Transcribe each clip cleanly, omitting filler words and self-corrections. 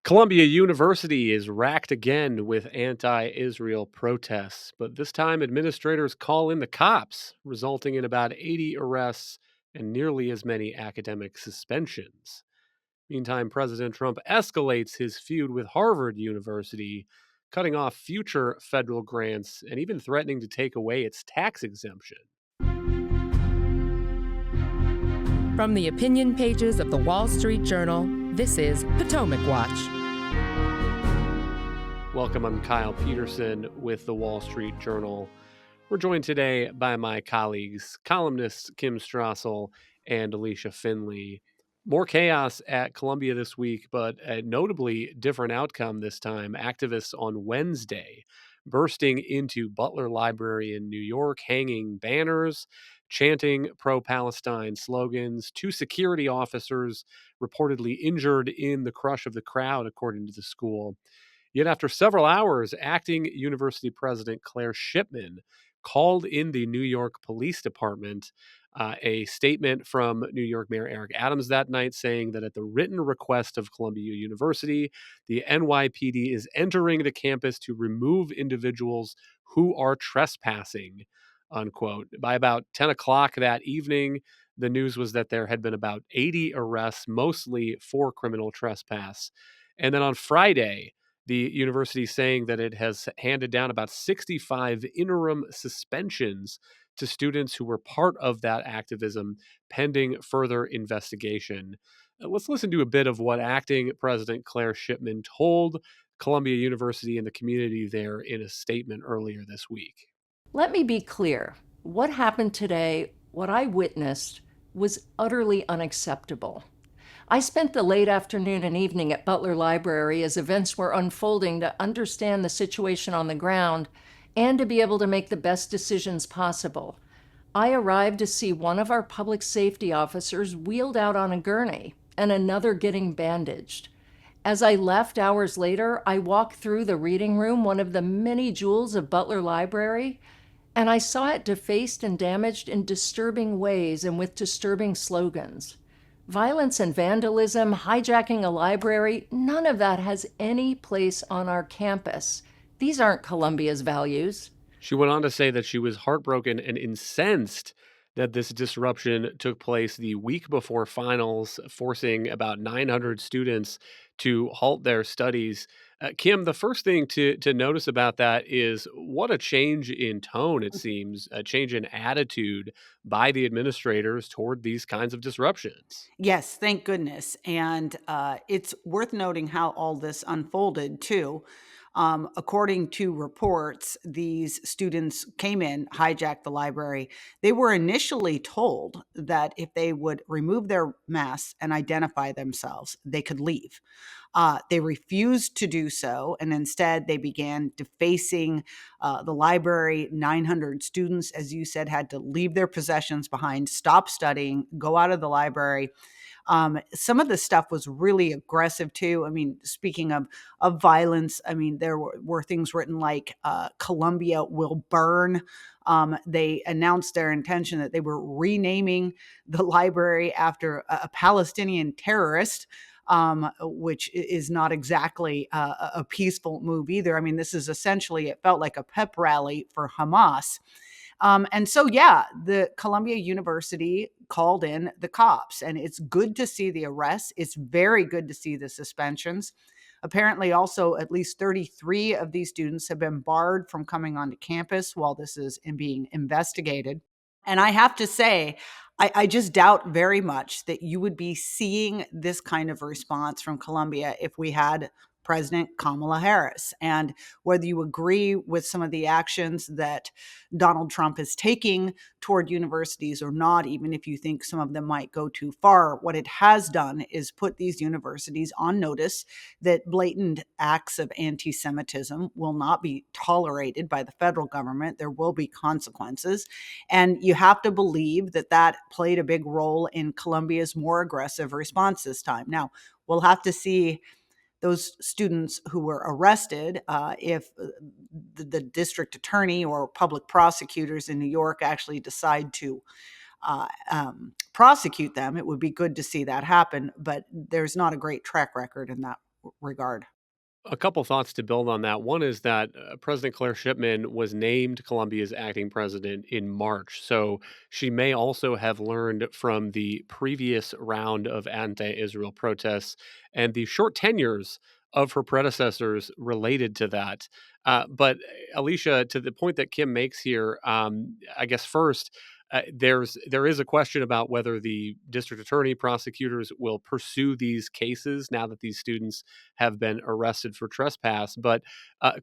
Columbia University is racked again with anti Israel protests, but this time administrators call in the cops, resulting in about 80 arrests and nearly as many academic suspensions. Meantime, President Trump escalates his feud with Harvard University, cutting off future federal grants and even threatening to take away its tax exemption. From the opinion pages of the Wall Street Journal, this is Potomac Watch. Welcome, I'm Kyle Peterson with the Wall Street Journal. We're joined today by my colleagues, columnists Kim Strassel and Alicia Finley. More chaos at Columbia this week, but a notably different outcome this time. Activists on Wednesday bursting into Butler Library in New York, hanging banners, chanting pro-Palestine slogans. Two security officers reportedly injured in the crush of the crowd, according to the school. Yet after several hours, Acting University President Claire Shipman called in the New York Police Department. A statement from New York Mayor Eric Adams that night saying that at the written request of Columbia University, the NYPD is entering the campus to remove individuals who are trespassing, unquote. By about 10 o'clock that evening, the news was that there had been about 80 arrests, mostly for criminal trespass. And then on Friday, the university saying that it has handed down about 65 interim suspensions to students who were part of that activism pending further investigation. Let's listen to a bit of what Acting President Claire Shipman told Columbia University and the community there in a statement earlier this week. Let me be clear. What happened today, what I witnessed, was utterly unacceptable. I spent the late afternoon and evening at Butler Library as events were unfolding to understand the situation on the ground and to be able to make the best decisions possible. I arrived to see one of our public safety officers wheeled out on a gurney and another getting bandaged. As I left hours later, I walked through the reading room, one of the many jewels of Butler Library, and I saw it defaced and damaged in disturbing ways and with disturbing slogans. Violence and vandalism, hijacking a library, none of that has any place on our campus. These aren't Columbia's values. She went on to say that she was heartbroken and incensed that this disruption took place the week before finals, forcing about 900 students to halt their studies. Kim, the first thing to notice about that is what a change in tone, it seems, a change in attitude by the administrators toward these kinds of disruptions. Yes, thank goodness. And it's worth noting how all this unfolded, too. According to reports, these students came in, hijacked the library. They were initially told that if they would remove their masks and identify themselves, they could leave. They refused to do so, and instead they began defacing the library. 900 students, as you said, had to leave their possessions behind, stop studying, go out of the library. Some of the stuff was really aggressive too. I mean, speaking of violence, I mean, there were things written like Columbia will burn. They announced their intention that they were renaming the library after a Palestinian terrorist. Which is not exactly a peaceful move either. I mean, this is essentially, it felt like a pep rally for Hamas. And so, yeah, the Columbia University called in the cops, and it's good to see the arrests. It's very good to see the suspensions. Apparently, also, at least 33 of these students have been barred from coming onto campus while this is being investigated. And I have to say, I just doubt very much that you would be seeing this kind of response from Columbia if we had President Kamala Harris. And whether you agree with some of the actions that Donald Trump is taking toward universities or not, even if you think some of them might go too far, what it has done is put these universities on notice that blatant acts of anti-Semitism will not be tolerated by the federal government. There will be consequences. And you have to believe that that played a big role in Columbia's more aggressive response this time. Now, we'll have to see those students who were arrested, if the district attorney or public prosecutors in New York actually decide to prosecute them. It would be good to see that happen, but there's not a great track record in that regard. A couple thoughts to build on that. One is that President Claire Shipman was named Colombia's acting president in March. So she may also have learned from the previous round of anti Israel protests and the short tenures of her predecessors related to that. But Alicia, to the point that Kim makes here, I guess first, there is a question about whether the district attorney prosecutors will pursue these cases now that these students have been arrested for trespass. But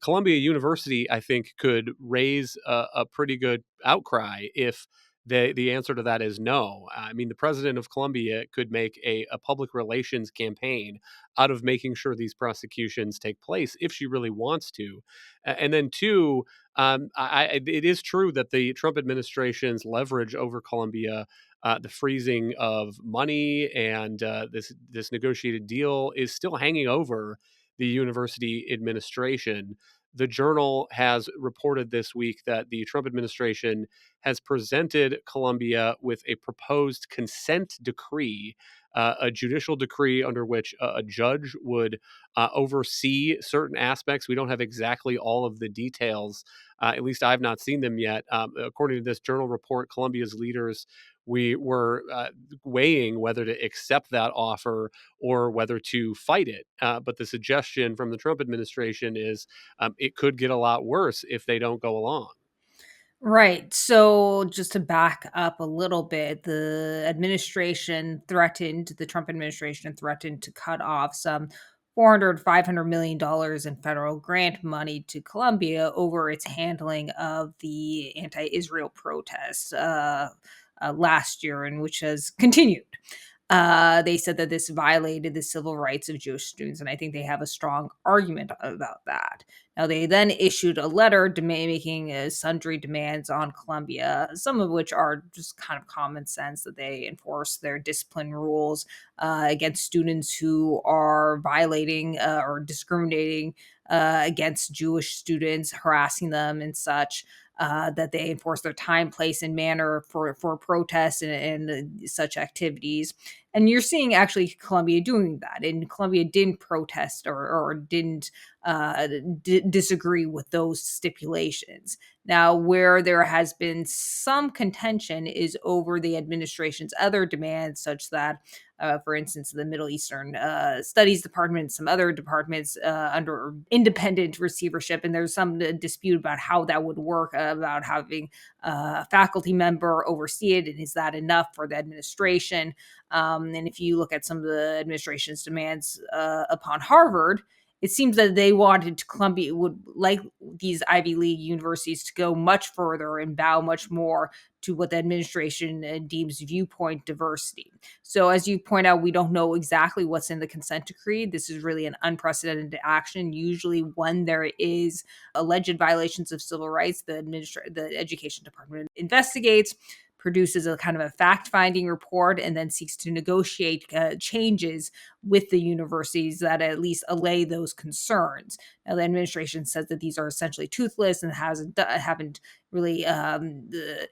Columbia University, I think, could raise a pretty good outcry if the answer to that is no. I mean, the president of Columbia could make a public relations campaign out of making sure these prosecutions take place if she really wants to. And then, two, it is true that the Trump administration's leverage over Columbia, the freezing of money and this negotiated deal is still hanging over the university administration. The Journal has reported this week that the Trump administration has presented Columbia with a proposed consent decree, a judicial decree under which a judge would oversee certain aspects. We don't have exactly all of the details. At least I've not seen them yet. According to this Journal report, Columbia's leaders we were weighing whether to accept that offer or whether to fight it. But the suggestion from the Trump administration is it could get a lot worse if they don't go along. Right. So just to back up a little bit, the Trump administration threatened to cut off some 400, $500 million in federal grant money to Colombia over its handling of the anti-Israel protests last year, and which has continued. They said that this violated the civil rights of Jewish students, and I think they have a strong argument about that. Now, they then issued a letter making sundry demands on Colombia, some of which are just kind of common sense that they enforce their discipline rules against students who are violating or discriminating against Jewish students, harassing them, and such. That they enforce their time, place, and manner for protests and such activities. And you're seeing actually Colombia doing that. And Colombia didn't protest or didn't disagree with those stipulations. Now, where there has been some contention is over the administration's other demands, such that, for instance, the Middle Eastern Studies Department, some other departments under independent receivership, and there's some dispute about how that would work, about having a faculty member oversee it, and is that enough for the administration? And if you look at some of the administration's demands upon Harvard, it seems that they wanted Columbia would like these Ivy League universities to go much further and bow much more to what the administration deems viewpoint diversity. So, as you point out, we don't know exactly what's in the consent decree. This is really an unprecedented action. Usually, when there is alleged violations of civil rights, the education department investigates, produces a kind of a fact-finding report, and then seeks to negotiate changes with the universities that at least allay those concerns. Now, the administration says that these are essentially toothless and haven't really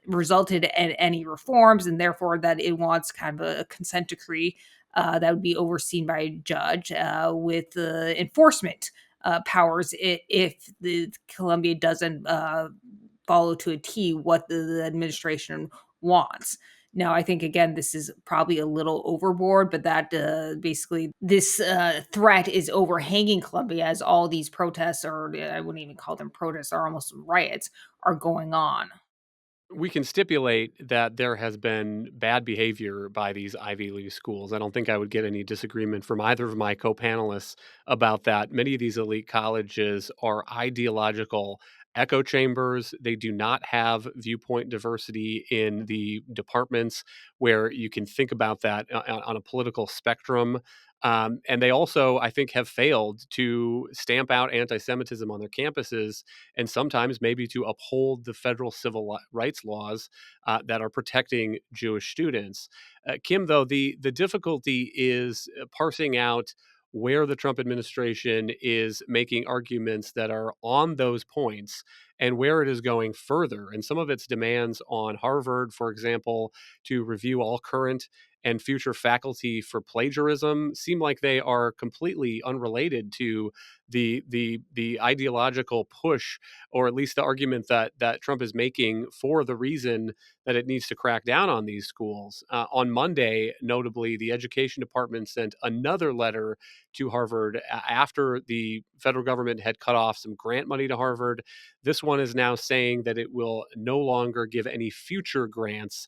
resulted in any reforms, and therefore that it wants kind of a consent decree that would be overseen by a judge with enforcement powers if the Columbia doesn't follow to a T what the administration wants. Now, I think again, this is probably a little overboard, but that basically this threat is overhanging Colombia as all these protests, or I wouldn't even call them protests, are almost riots, are going on. We can stipulate that there has been bad behavior by these Ivy League schools. I don't think I would get any disagreement from either of my co-panelists about that. Many of these elite colleges are ideological echo chambers. They do not have viewpoint diversity in the departments where you can think about that on a political spectrum. And they also, I think, have failed to stamp out anti Semitism on their campuses and sometimes maybe to uphold the federal civil rights laws that are protecting Jewish students. Kim, though, the difficulty is parsing out where the Trump administration is making arguments that are on those points and where it is going further. And some of its demands on Harvard, for example, to review all current and future faculty for plagiarism seem like they are completely unrelated to the ideological push, or at least the argument that Trump is making for the reason that it needs to crack down on these schools. On Monday, notably, the Education Department sent another letter to Harvard after the federal government had cut off some grant money to Harvard. This one is now saying that it will no longer give any future grants.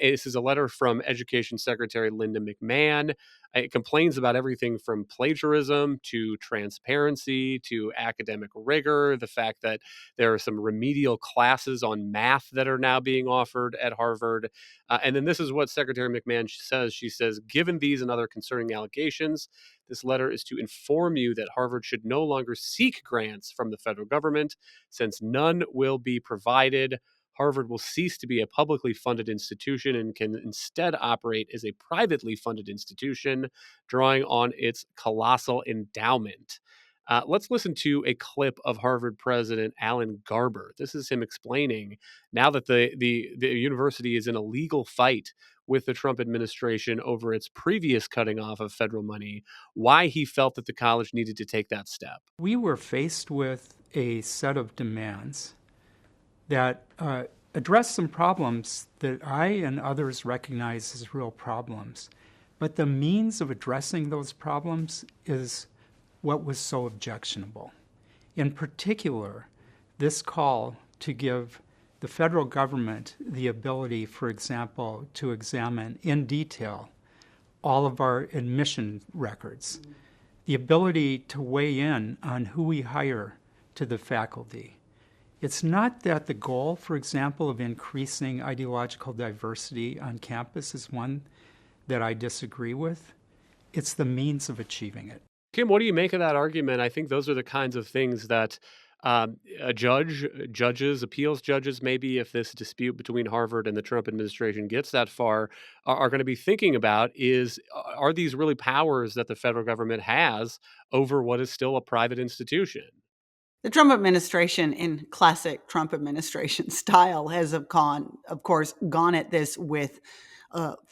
This is a letter from Education Secretary Linda McMahon. It complains about everything from plagiarism to transparency to academic rigor, the fact that there are some remedial classes on math that are now being offered at Harvard. And then this is what Secretary McMahon says. She says, given these and other concerning allegations, this letter is to inform you that Harvard should no longer seek grants from the federal government, since none will be provided. Harvard will cease to be a publicly funded institution and can instead operate as a privately funded institution, drawing on its colossal endowment. Let's listen to a clip of Harvard President Alan Garber. This is him explaining, now that the university is in a legal fight with the Trump administration over its previous cutting off of federal money, why he felt that the college needed to take that step. We were faced with a set of demands that address some problems that I and others recognize as real problems. But the means of addressing those problems is what was so objectionable. In particular, this call to give the federal government the ability, for example, to examine in detail all of our admission records, the ability to weigh in on who we hire to the faculty. It's not that the goal, for example, of increasing ideological diversity on campus is one that I disagree with. It's the means of achieving it. Kim, what do you make of that argument? I think those are the kinds of things that judges, appeals judges, maybe if this dispute between Harvard and the Trump administration gets that far, are going to be thinking about is, are these really powers that the federal government has over what is still a private institution? The Trump administration, in classic Trump administration style, has of course, gone at this with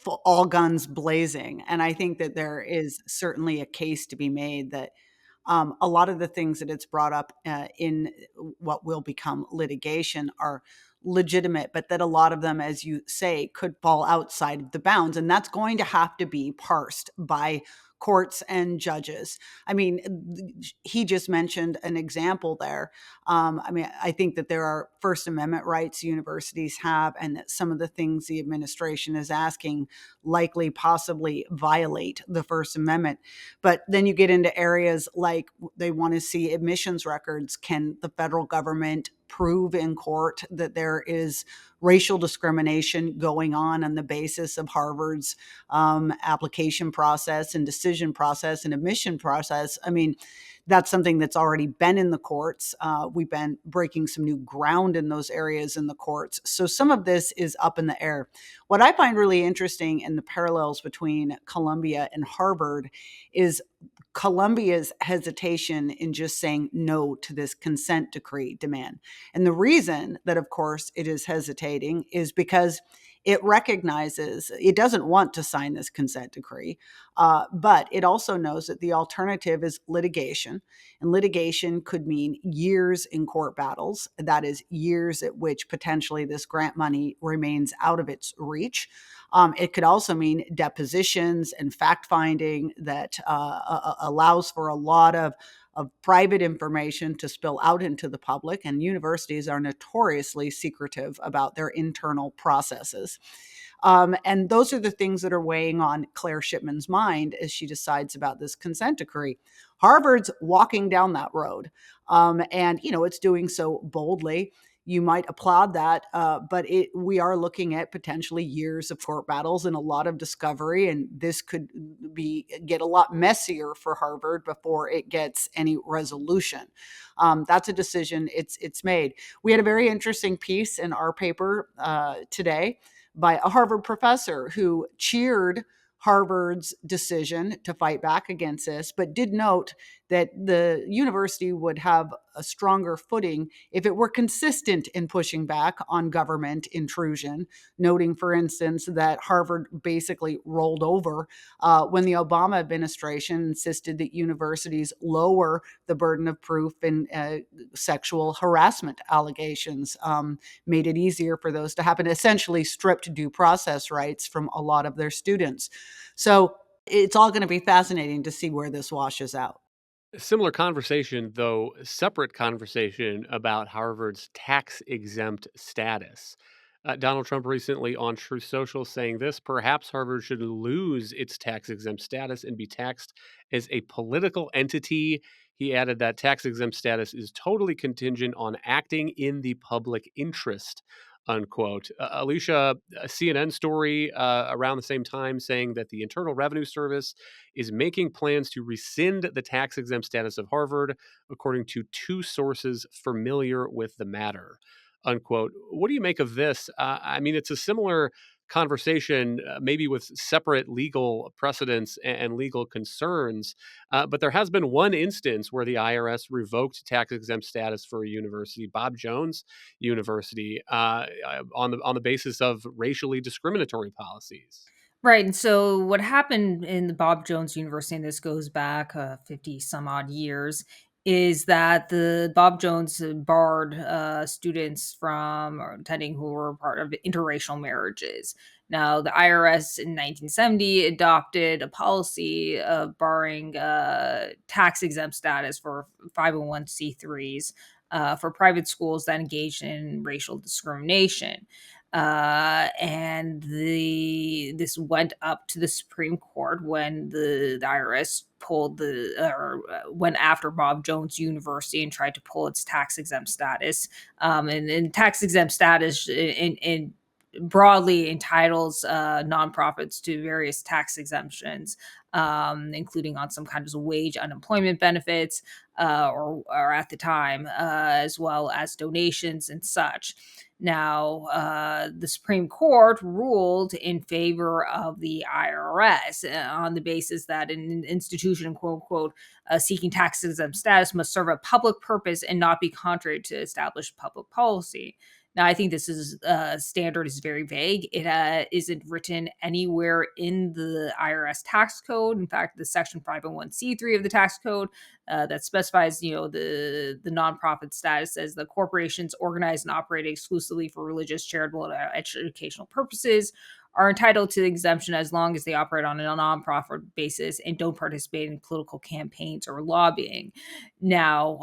all guns blazing. And I think that there is certainly a case to be made that a lot of the things that it's brought up in what will become litigation are legitimate, but that a lot of them, as you say, could fall outside of the bounds. And that's going to have to be parsed by courts and judges. I mean, he just mentioned an example there. I think that there are First Amendment rights universities have, and that some of the things the administration is asking likely possibly violate the First Amendment. But then you get into areas like they want to see admissions records. Can the federal government prove in court that there is racial discrimination going on the basis of Harvard's application process and decision process and admission process? I mean, that's something that's already been in the courts. We've been breaking some new ground in those areas in the courts. So some of this is up in the air. What I find really interesting in the parallels between Columbia and Harvard is Columbia's hesitation in just saying no to this consent decree demand. And the reason that, of course, it is hesitating is because it recognizes it doesn't want to sign this consent decree, but it also knows that the alternative is litigation. And litigation could mean years in court battles. That is, years at which potentially this grant money remains out of its reach. It could also mean depositions and fact-finding that allows for a lot of private information to spill out into the public, and universities are notoriously secretive about their internal processes. And those are the things that are weighing on Claire Shipman's mind as she decides about this consent decree. Harvard's walking down that road, and it's doing so boldly. You might applaud that, but we are looking at potentially years of court battles and a lot of discovery, and this could get a lot messier for Harvard before it gets any resolution. That's a decision it's made. We had a very interesting piece in our paper today by a Harvard professor who cheered Harvard's decision to fight back against this, but did note that the university would have a stronger footing if it were consistent in pushing back on government intrusion, noting, for instance, that Harvard basically rolled over when the Obama administration insisted that universities lower the burden of proof in sexual harassment allegations, made it easier for those to happen, essentially stripped due process rights from a lot of their students. So it's all going to be fascinating to see where this washes out. Similar conversation, though separate conversation about Harvard's tax exempt status. Donald Trump recently on Truth Social saying this: perhaps Harvard should lose its tax exempt status and be taxed as a political entity. He added that tax exempt status is totally contingent on acting in the public interest. Unquote. Alicia, a CNN story around the same time saying that the Internal Revenue Service is making plans to rescind the tax exempt status of Harvard, according to two sources familiar with the matter. Unquote. What do you make of this? I mean, it's a similar conversation, maybe with separate legal precedents and legal concerns. But there has been one instance where the IRS revoked tax exempt status for a university, Bob Jones University, on the basis of racially discriminatory policies. Right. And so what happened in the Bob Jones University, and this goes back 50 some odd years, is that the Bob Jones barred students from attending who were part of interracial marriages. Now, the IRS in 1970 adopted a policy of barring tax exempt status for 501c3s for private schools that engaged in racial discrimination. And this went up to the Supreme Court when the IRS pulled went after Bob Jones University and tried to pull its tax exempt status. And tax exempt status in broadly entitles nonprofits to various tax exemptions, including on some kinds of wage unemployment benefits, or at the time, as well as donations and such. Now, the Supreme Court ruled in favor of the IRS on the basis that an institution, quote unquote, seeking tax exempt status must serve a public purpose and not be contrary to established public policy. Now, I think this standard is very vague. It isn't written anywhere in the IRS tax code. In fact, the Section 501c3 of the tax code that specifies, the nonprofit status as the corporations organized and operated exclusively for religious, charitable, and educational purposes are entitled to exemption as long as they operate on a nonprofit basis and don't participate in political campaigns or lobbying. Now,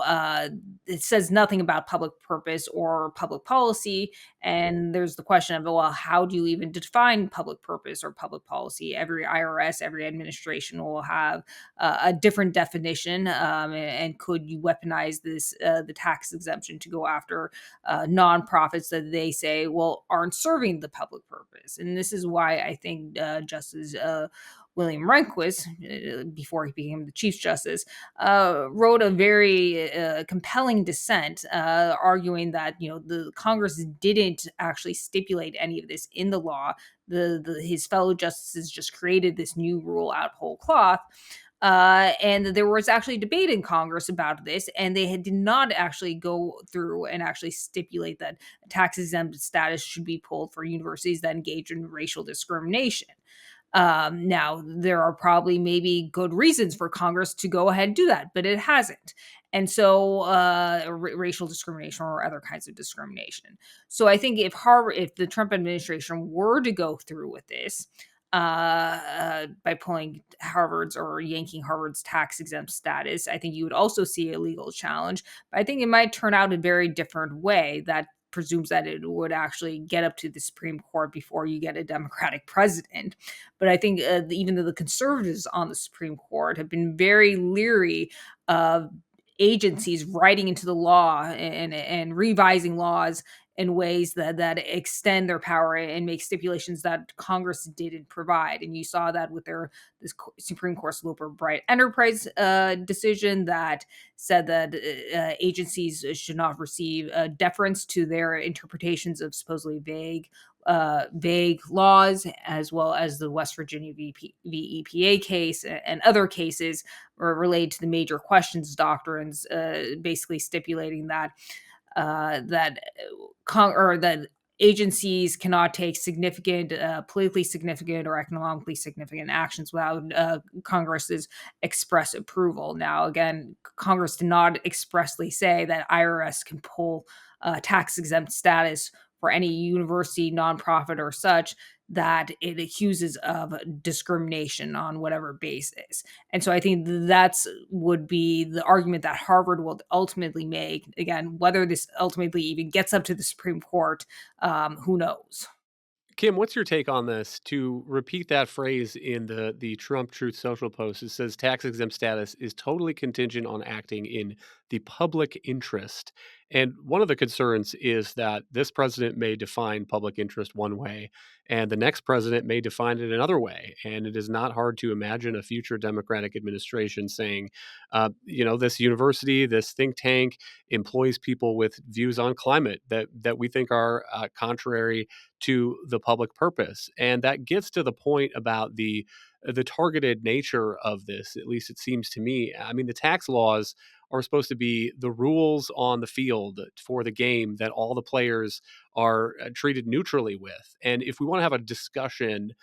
it says nothing about public purpose or public policy. And there's the question of, well, how do you even define public purpose or public policy? Every IRS, every administration will have a different definition. And could you weaponize the tax exemption to go after nonprofits that they say, well, aren't serving the public purpose? And this is why I think Justice William Rehnquist, before he became the Chief Justice, wrote a very compelling dissent, arguing that the Congress didn't actually stipulate any of this in the law. His fellow justices just created this new rule out of whole cloth. And there was actually debate in Congress about this, and they did not actually go through and actually stipulate that tax exempt status should be pulled for universities that engage in racial discrimination. Now, there are probably maybe good reasons for Congress to go ahead and do that, but it hasn't. And so, racial discrimination or other kinds of discrimination. So, I think if the Trump administration were to go through with this, by pulling Harvard's or yanking Harvard's tax exempt status, I think you would also see a legal challenge. But I think it might turn out a very different way that presumes that it would actually get up to the Supreme Court before you get a Democratic president. But I think even though the conservatives on the Supreme Court have been very leery of agencies writing into the law and revising laws in ways that extend their power and make stipulations that Congress didn't provide. And you saw that with this Supreme Court's Loper Bright Enterprise decision that said that agencies should not receive deference to their interpretations of supposedly vague vague laws, as well as the West Virginia v. EPA case and other cases related to the major questions doctrines, basically stipulating that that agencies cannot take significant, politically significant or economically significant actions without Congress's express approval. Now, again, Congress did not expressly say that IRS can pull tax exempt status for any university, nonprofit, or such that it accuses of discrimination on whatever basis. And so I think that's would be the argument that Harvard will ultimately make. Again, whether this ultimately even gets up to the Supreme Court, who knows? Kim, what's your take on this? To repeat that phrase in the Trump Truth Social post, it says tax exempt status is totally contingent on acting in the public interest. And one of the concerns is that this president may define public interest one way, and the next president may define it another way. And it is not hard to imagine a future Democratic administration saying, this university, this think tank employs people with views on climate that we think are contrary to the public purpose. And that gets to the point about the targeted nature of this, at least it seems to me. I mean, the tax laws are supposed to be the rules on the field for the game that all the players are treated neutrally with. And if we want to have a discussion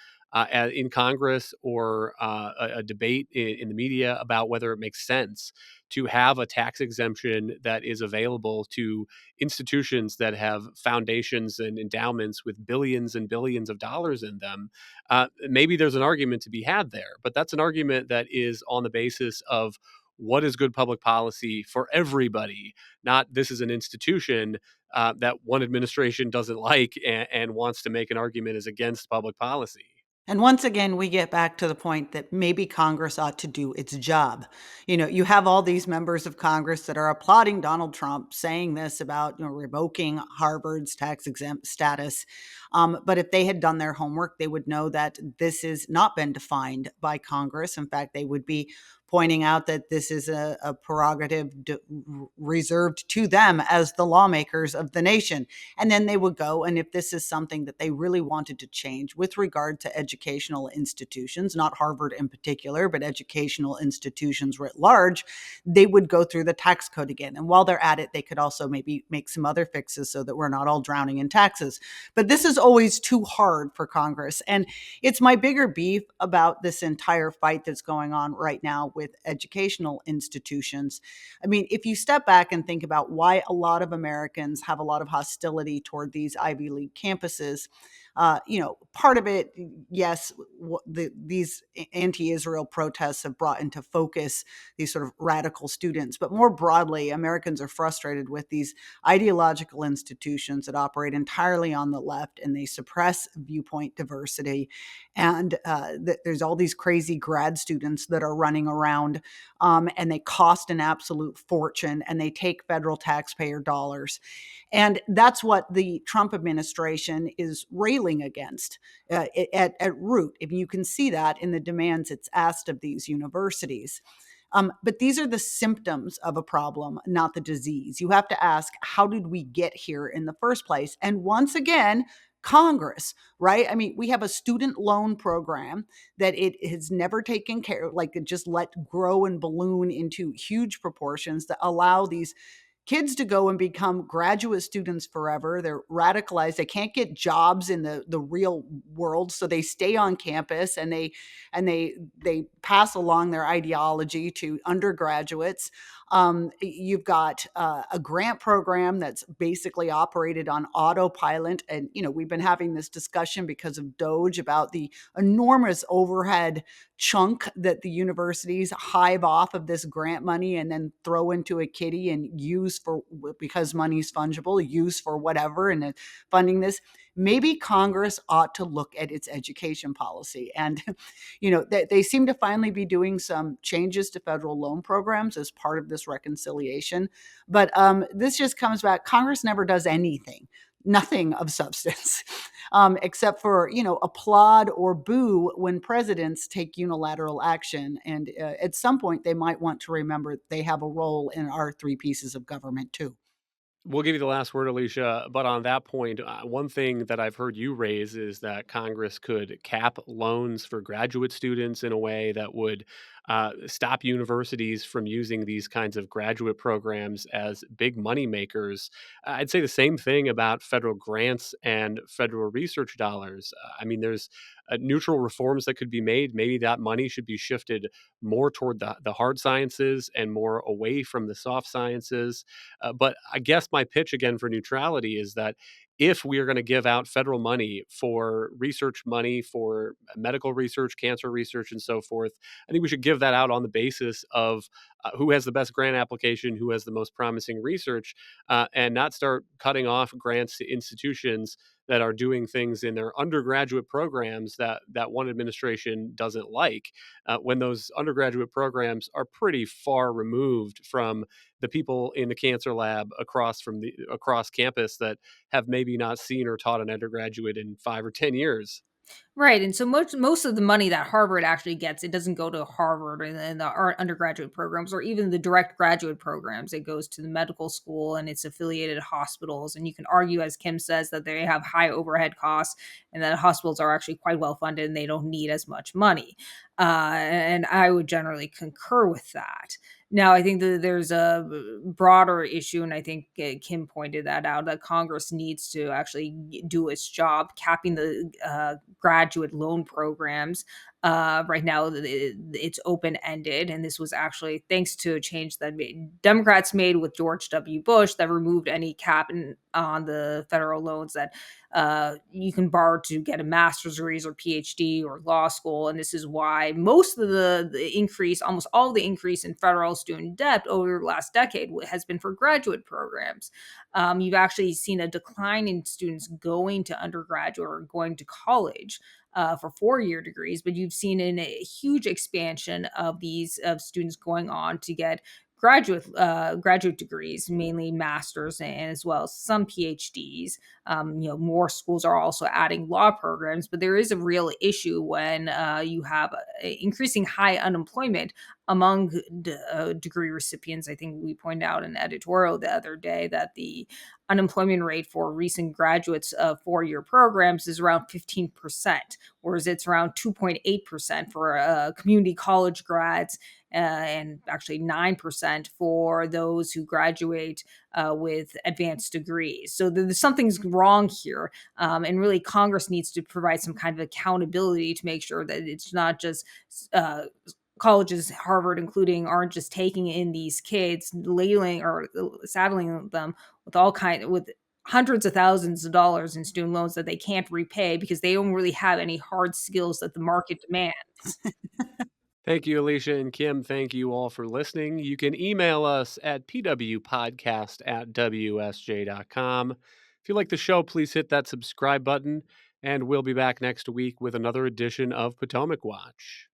in Congress or a debate in the media about whether it makes sense to have a tax exemption that is available to institutions that have foundations and endowments with billions and billions of dollars in them, maybe there's an argument to be had there. But that's an argument that is on the basis of what is good public policy for everybody, not this is an institution that one administration doesn't like and wants to make an argument is against public policy. And once again, we get back to the point that maybe Congress ought to do its job. You have all these members of Congress that are applauding Donald Trump saying this about, revoking Harvard's tax exempt status. But if they had done their homework, they would know that this has not been defined by Congress. In fact, they would be pointing out that this is a prerogative reserved to them as the lawmakers of the nation. And then they would go, and if this is something that they really wanted to change with regard to educational institutions, not Harvard in particular, but educational institutions writ large, they would go through the tax code again. And while they're at it, they could also maybe make some other fixes so that we're not all drowning in taxes. But this is always too hard for Congress. And it's my bigger beef about this entire fight that's going on right now with educational institutions. I mean, if you step back and think about why a lot of Americans have a lot of hostility toward these Ivy League campuses, part of it, yes, these anti-Israel protests have brought into focus these sort of radical students. But more broadly, Americans are frustrated with these ideological institutions that operate entirely on the left, and they suppress viewpoint diversity. And there's all these crazy grad students that are running around, and they cost an absolute fortune, and they take federal taxpayer dollars. And that's what the Trump administration is railing against at root. If you can see that in the demands it's asked of these universities. But these are the symptoms of a problem, not the disease. You have to ask, how did we get here in the first place? And once again, Congress, right? I mean, we have a student loan program that it has never taken care of, like it just let grow and balloon into huge proportions that allow these kids to go and become graduate students forever. They're radicalized. They can't get jobs in the real world, so they stay on campus and they pass along their ideology to undergraduates. You've got a grant program that's basically operated on autopilot, and we've been having this discussion because of DOGE about the enormous overhead chunk that the universities hive off of this grant money and then throw into a kitty and use for, because money's fungible, use for whatever, and funding this. Maybe Congress ought to look at its education policy. And, they seem to finally be doing some changes to federal loan programs as part of this reconciliation. But this just comes back. Congress never does anything. Nothing of substance, except for, applaud or boo when presidents take unilateral action. And at some point, they might want to remember they have a role in our three pieces of government, too. We'll give you the last word, Alicia. But on that point, one thing that I've heard you raise is that Congress could cap loans for graduate students in a way that would stop universities from using these kinds of graduate programs as big money makers. I'd say the same thing about federal grants and federal research dollars. I mean, there's neutral reforms that could be made. Maybe that money should be shifted more toward the hard sciences and more away from the soft sciences. But I guess my pitch again for neutrality is that if we are going to give out federal money for research money for medical research, cancer research, and so forth, I think we should give that out on the basis of who has the best grant application, who has the most promising research, and not start cutting off grants to institutions that are doing things in their undergraduate programs that one administration doesn't like, when those undergraduate programs are pretty far removed from the people in the cancer lab across campus that have maybe not seen or taught an undergraduate in 5 or 10 years. Right, and so most of the money that Harvard actually gets, it doesn't go to Harvard and the undergraduate programs or even the direct graduate programs. It goes to the medical school and its affiliated hospitals. And you can argue, as Kim says, that they have high overhead costs and that hospitals are actually quite well funded and they don't need as much money. And I would generally concur with that. Now, I think that there's a broader issue, and I think Kim pointed that out, that Congress needs to actually do its job capping the graduate loan programs. Right now, it's open ended, and this was actually thanks to a change that Democrats made with George W. Bush that removed any cap on the federal loans that you can borrow to get a master's degrees or PhD or law school. And this is why most of the increase, almost all the increase in federal student debt over the last decade has been for graduate programs. You've actually seen a decline in students going to undergraduate or going to college for 4-year degrees, but you've seen a huge expansion of these of students going on to get graduate degrees, mainly masters and as well as some PhDs. More schools are also adding law programs, but there is a real issue when you have increasing high unemployment among degree recipients. I think we pointed out in an editorial the other day that the unemployment rate for recent graduates of 4-year programs is around 15%, whereas it's around 2.8% for community college grads, and actually 9% for those who graduate with advanced degrees. So something's wrong here. And really, Congress needs to provide some kind of accountability to make sure that it's not just colleges, Harvard including, aren't just taking in these kids, ladling or saddling them with hundreds of thousands of dollars in student loans that they can't repay because they don't really have any hard skills that the market demands. Thank you, Alicia and Kim. Thank you all for listening. You can email us at pwpodcast@wsj.com. If you like the show, please hit that subscribe button, and we'll be back next week with another edition of Potomac Watch.